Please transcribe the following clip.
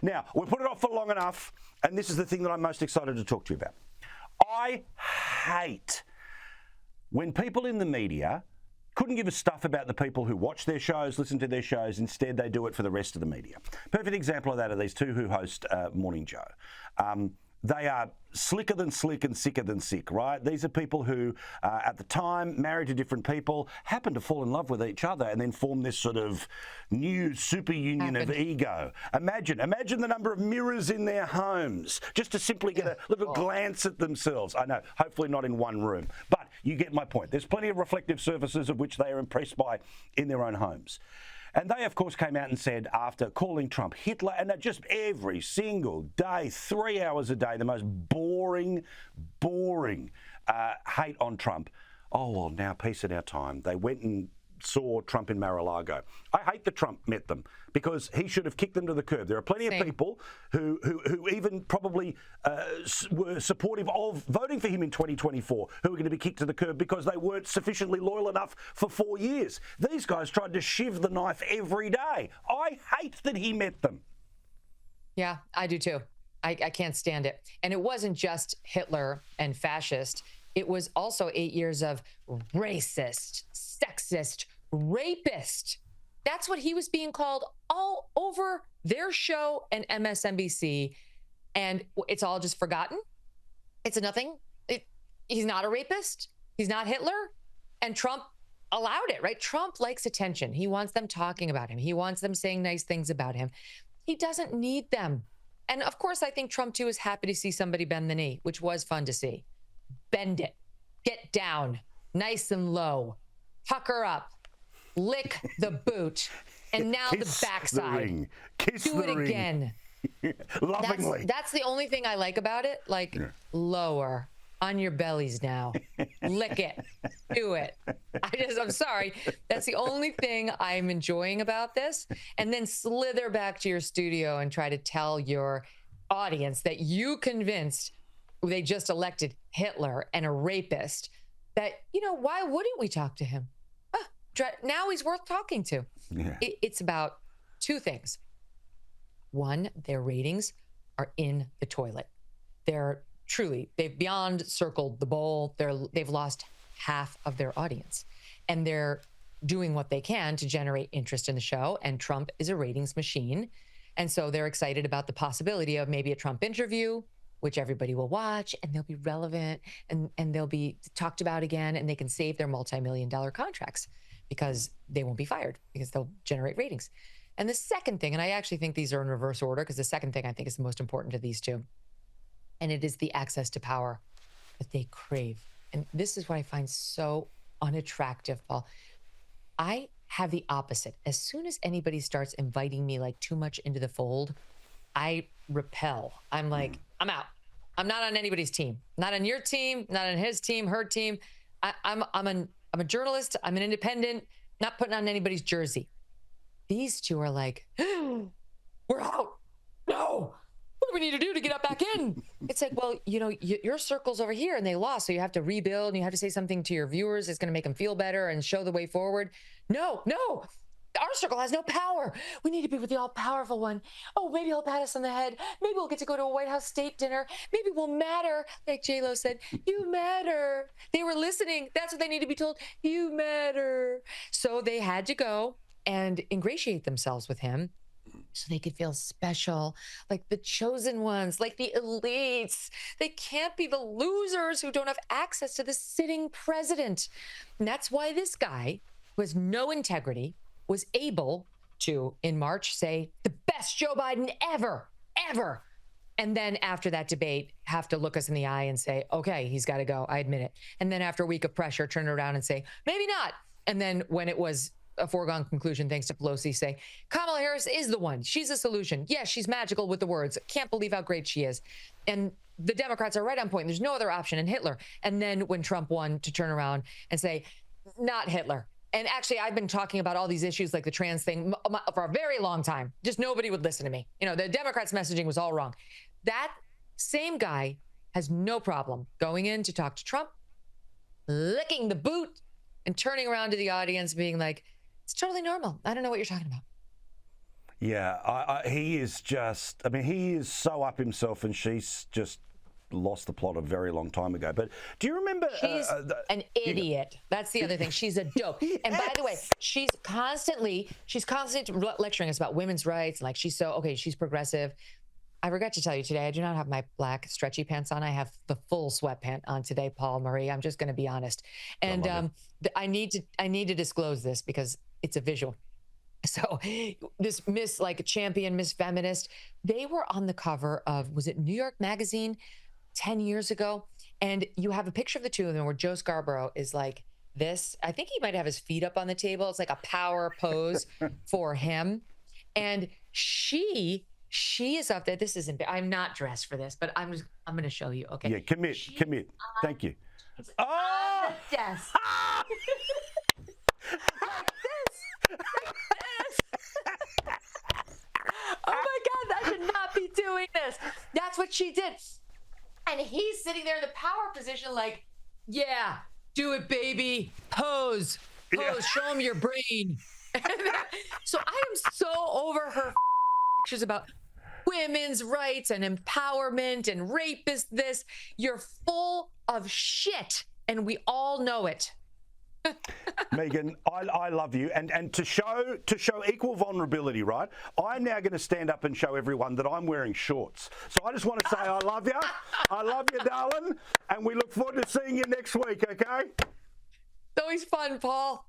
Now, we've put it off for long enough, and this is the thing that I'm most excited to talk to you about. I hate when people in the media couldn't give a stuff about the people who watch their shows, listen to their shows. Instead, they do it for the rest of the media. Perfect example of that are these two who host Morning Joe. They are slicker than slick and sicker than sick, right? These are people who, at the time, married to different people, happened to fall in love with each other and then form this sort of new super union of ego. Imagine the number of mirrors in their homes just to simply get a little glance at themselves. I know, hopefully not in one room, but you get my point. There's plenty of reflective surfaces of which they are impressed by in their own homes. And they, of course, came out and said, after calling Trump Hitler, and just every single day, 3 hours a day, the most boring hate on Trump. Oh, well, now peace at our time. They went and saw Trump in Mar-a-Lago. I hate that Trump met them because he should have kicked them to the curb. There are plenty of people who even probably were supportive of voting for him in 2024 who are going to be kicked to the curb because they weren't sufficiently loyal enough for 4 years. These guys tried to shiv the knife every day. I hate that he met them. Yeah, I do too. I can't stand it. And it wasn't just Hitler and fascist. It was also 8 years of racist, sexist, rapist. That's what he was being called all over their show and MSNBC. And it's all just forgotten. It's nothing. He's not a rapist. He's not Hitler. And Trump allowed it, right? Trump likes attention. He wants them talking about him. He wants them saying nice things about him. He doesn't need them. And of course, I think Trump, too, is happy to see somebody bend the knee, which was fun to see. Bend it. Get down. Nice and low. Pucker up. Lick the boot. And now Kiss the backside. The ring. Kiss Do the it ring. again. Lovingly. That's the only thing I like about it. Like, lower. On your bellies now. Lick it. Do it. I'm sorry. That's the only thing I'm enjoying about this. And then slither back to your studio and try to tell your audience that you convinced they just elected Hitler and a rapist, that, why wouldn't we talk to him? Now he's worth talking to. Yeah. It's about two things. One, their ratings are in the toilet. They've beyond circled the bowl. They've lost half of their audience, and they're doing what they can to generate interest in the show. And Trump is a ratings machine. And so they're excited about the possibility of maybe a Trump interview, which everybody will watch, and they'll be relevant, and they'll be talked about again, and they can save their multi-million-dollar contracts because they won't be fired because they'll generate ratings. And the second thing, and I actually think these are in reverse order, because the second thing I think is the most important to these two, and it is the access to power that they crave. And this is what I find so unattractive, Paul. I have the opposite. As soon as anybody starts inviting me like too much into the fold, I repel. I'm like, I'm out. I'm not on anybody's team. Not on your team, not on his team, her team. I'm a journalist. I'm an independent, not putting on anybody's jersey. These two are like, we're out. No. What do we need to do to get up back in? It's like, well, your circle's over here and they lost. So you have to rebuild and you have to say something to your viewers. It's going to make them feel better and show the way forward. No. Our circle has no power. We need to be with the all-powerful one. Oh, maybe he'll pat us on the head. Maybe we'll get to go to a White House state dinner. Maybe we'll matter. Like J-Lo said, you matter. They were listening. That's what they need to be told. You matter. So they had to go and ingratiate themselves with him so they could feel special, like the chosen ones, like the elites. They can't be the losers who don't have access to the sitting president. And that's why this guy, who has no integrity, was able to, in March, say, the best Joe Biden ever. And then after that debate, have to look us in the eye and say, okay, he's got to go. I admit it. And then after a week of pressure, turn around and say, maybe not. And then when it was a foregone conclusion, thanks to Pelosi, say, Kamala Harris is the one. She's a solution. Yes, she's magical with the words. Can't believe how great she is. And the Democrats are right on point. There's no other option in Hitler. And then when Trump won, to turn around and say, not Hitler. And actually, I've been talking about all these issues like the trans thing for a very long time. Just nobody would listen to me. The Democrats' messaging was all wrong. That same guy has no problem going in to talk to Trump, licking the boot, and turning around to the audience being like, it's totally normal. I don't know what you're talking about. Yeah, he is just, I mean, he is so up himself, and she's just lost the plot a very long time ago. But do you remember? She's an idiot. That's the other thing. She's a dope. Yes. And by the way, she's constantly lecturing us about women's rights. Like she's progressive. I forgot to tell you today, I do not have my black stretchy pants on. I have the full sweatpant on today, Paul Marie. I'm just going to be honest. And I need to disclose this because it's a visual. So this Miss champion, Miss Feminist, they were on the cover of, was it New York Magazine 10 years ago? And you have a picture of the two of them where Joe Scarborough is like this. I think he might have his feet up on the table. It's like a power pose for him. And she is up there. This isn't, I'm not dressed for this, but I'm going to show you. Okay. Yeah, commit. Thank you. On the desk. Like this. Oh my God, I should not be doing this. That's what she did. And he's sitting there in the power position like, yeah, do it, baby. Pose. Yeah. Show him your brain. So I am so over her pictures about women's rights and empowerment and rapist this. You're full of shit, and we all know it. Megyn, I love you, and to show equal vulnerability, right? I'm now going to stand up and show everyone that I'm wearing shorts. So I just want to say I love you, darling, and we look forward to seeing you next week. Okay? It's always fun, Paul.